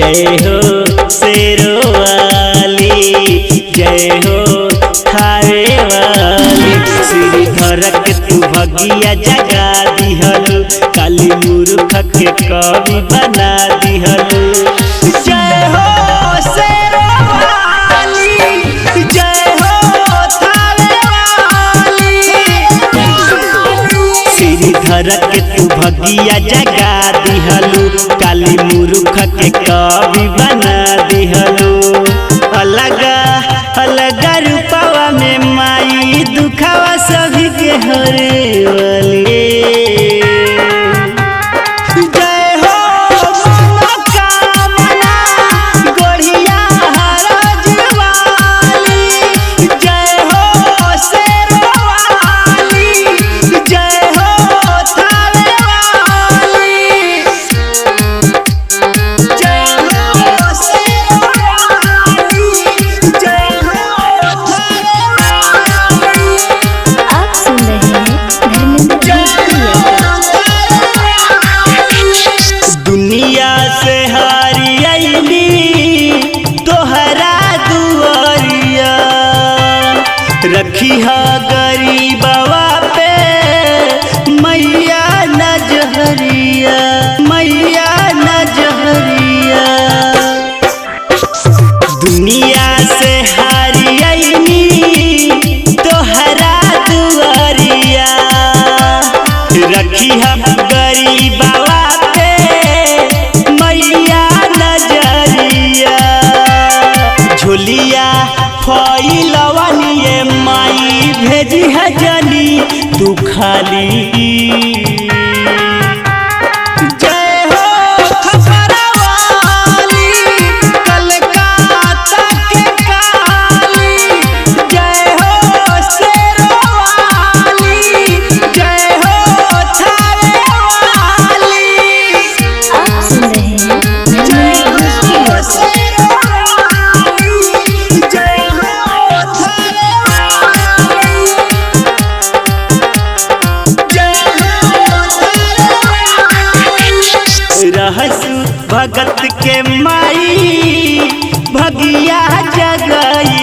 जय हो शेरो वाली, जय हो थावे वाली। श्रीधर के तू भगिया जगा दिहलु, काली मूर्ख के कवि बना दिहलु। जय हो शेरो वाली, जय हो थावे वाली। श्रीधर के तू भगिया जगा दिहलु, काली मूर्ख के कवि बना दिहलु। अलग अलग रूपवा में माई दुखवा सभी के हरे वाली। जय हो मनोकामना गोढ़िया हरज वाली, जय हो शेरो वाली, जय हो थावे वाली। जय हो शेरो वाली, जय हो थावे वाली। आप सुन रहे हैं धर्मेंद्र दुनिया से हारी अइली तोहरा दुआरिया, रखी हा गरीबवा पे मैया नजहरिया, मैया नजहरिया। दुनिया से हारी अइली तोहरा दुआरिया, रखी हम गरीबवा पे मैया नजरिया। झोलिया फैलवनिए माई भेजी है जनी तू खाली। जय हो खपरा वाली, कलकत्ता के काली, जय हो शेरो वाली, जय हो थावे वाली। आप सुन रहे हैं जय धर्मेंद्र हो शेरो वाली, जय हो थावे वाली, जय हो थावे वाली। रहसु भगत के माई भगिया जगई,